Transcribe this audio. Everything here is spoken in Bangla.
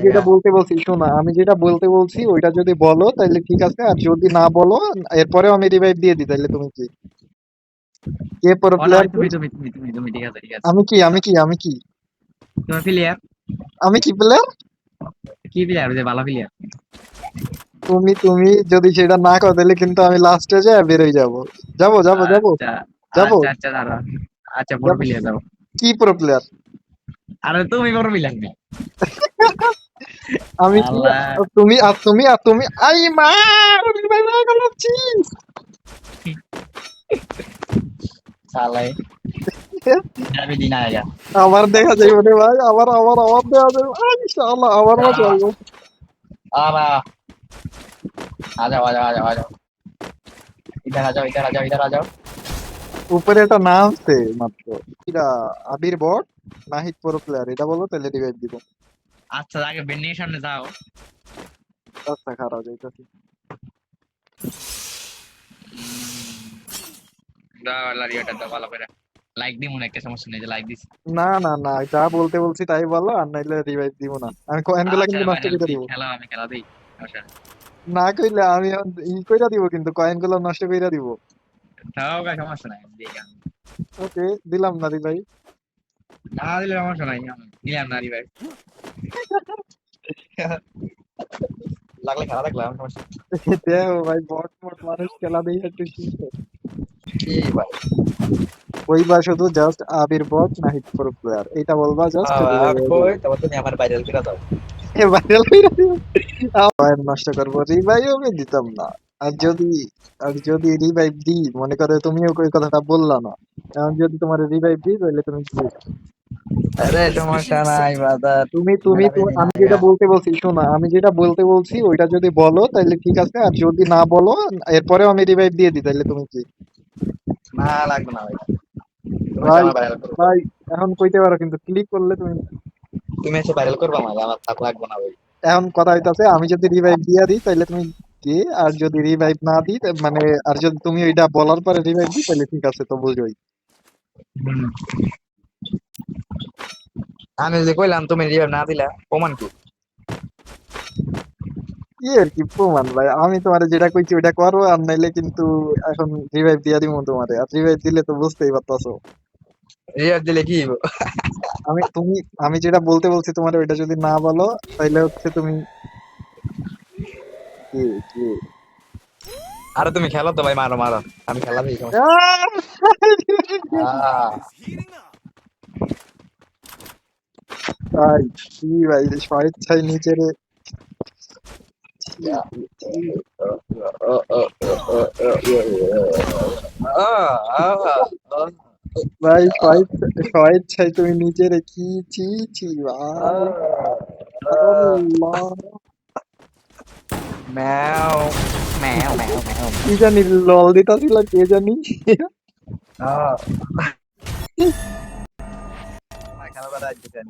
যেটা বলতে বলছি শোনো, আমি যেটা বলতে বলছি ওইটা যদি বলো তাহলে ঠিক আছে, আর যদি না বলো এরপরেও আমি রিভাইভ দিয়ে দিই, তাহলে তুমি কি, কে প্রো ও না প্লেয়ার কি? তুমি ঠিক আছে ঠিক আছে। আমি কি তুমি প্লেয়ার, আমি কি প্লেয়ার? কি প্লেয়ার যে ভালো প্লেয়ার? তুমি যদি সেটা না করো তাহলে কিন্তু আমি লাস্টে যাই বেরোয় যাবো। যাবো যাবো যাবো আচ্ছা যাবো আচ্ছা আচ্ছা দাঁড়া। আচ্ছা বড় যাবো। প্লেয়ার যাও। কি প্রো প্লেয়ার? আরে তুমি বড় প্লেয়ার না। আমি কি? আল্লাহ। আর তুমি আই মা, ভাই ভাই গেলাচ্ছি। সালাই আমি দিন আয়েগা। আবার দেখা যাইব রে ভাই, আবার দেখা যাইব। ইনশাআল্লাহ আবার মজা আইব। आरा आ जाओ आ जाओ आ जाओ आ जाओ। इधर आ जाओ इधर आ जाओ इधर आ जाओ। উপরে একটা নাম আছে মাত্র। কিরা? আবির বট, নাহিদ প্রো প্লেয়ার, এটা বলো তাহলে রিভাইভ দিব। আচ্ছা আগে বেন্ডির সামনে যাও। আচ্ছা খারাপ যাইতাছি। দাও লারিয়াটা দাও ভালো করে। লাইক দিমু না, একটা সমস্যা নেই যে লাইক দিছি। না না না, যা বলতে বলছি তাই বলো, আর নাইলে রিভাইভ দিব না। আমি কয়েন গুলা আচ্ছা কিন্তু নষ্ট ভাইরাল করে তুই দিব। খেলো আমি খেলা দেই। সমস্যা নেই। না কইলে আমি ই কইরা দিব, কিন্তু কয়েন গুলো নষ্ট কইরা দিব। তাও গা সমস্যা নাই আমি দেই আমি। ওকে, দিলাম না রিভাইভ। না দিলে সমস্যা নাই আমি নিলাম না রি ভাই। লাগলে খেলা দেখলাম সমস্যা নেই। দেখো ভাই, বট বট মানুষ খেলা দিয়ে একটু শিখে। কি ভাই? ওইবার শুধু জাস্ট আবির বট নাহিদ প্রো প্লেয়ার এটা বলবা, জাস্ট রিভাইভ আমি হয়ে কই যাবে। তারপর তুমি আমার ভাইরাল করে দাও। ভাইরাল কইরা দিব। কয়েন নষ্ট করবো, রিভাইভ আমি দিতাম না। আর যদি আর যদি রিভাইভ দিই, মনে করে তুমিও ওই কথাটা বললা না, এখন যদি তোমার রিভাইভ দিই তাহলে তুমি কি? আরে সমস্যা নাই ব্রাদার। তুমি মেলা তো, বেদিন আমি যেটা আয়েগা। বলতে বলছি শোনো, আমি যেটা বলতে বলছি ওইটা যদি বলো তাহলে ঠিক আছে, আর যদি না বলো এরপরেও আমি রিভাইভ দিয়ে দিই, তাহলে তুমি কি? না লাগবে না ভাই। তুমি এসে ভাই আমার ভাইরাল করো। ভাই এখন কইতে পারো, কিন্তু ক্লিক করলে তুমি। তুমি এসে ভাইরাল করবা আমার, আমার থাক লাগবে না ভাই। এখন কথা হইতাছে, আমি যদি রিভাইভ দিয়ে দিই তাহলে তুমি কি, আর যদি রিভাইভ না দিই মানে, আর যদি তুমি ওইটা বলার পরে রিভাইভ দিই তাহলে ঠিক আছে, তো বুঝোই। হুম। আমি যে কইলাম তুমি রিভাইভ না দিলা, প্রমাণ কি? কি আর কি প্রমাণ ভাই, আমি তোমারে যেটা কইছি ওইটা করো, আর নাইলে কিন্তু এখন রিভাইভ দিয়া দিব তোমারে, আর রিভাইভ দিলে তো বুঝতেই পারতাছো। রিভাইভ দিলে কি হইবো? আমি তুমি আমি যেটা বলতে বলছি তোমার ওইটা যদি না বলো তাহলে হচ্ছে তুমি কি কি আরে তুমি খেলো তো ভাই, মারো মারো। আমি খেলা দিই সমস্যা নেই। আহ! আহ, ভাই কি ভাই, স্বেচ্ছায় নিজের ইয়া, ও, ও, ও, ও, ও, ও, আহ, আহ, আহ, ভাই স্বেচ্ছায় তুমি নিজের কি, ছি ছি ভাই, আহ, আল্লাহ। ম্যাও ম্যাও ম্যাও ম্যাও। কি জানি লল দিতাছিল, কে জানি। আহ, আমার খেলা করা আসছে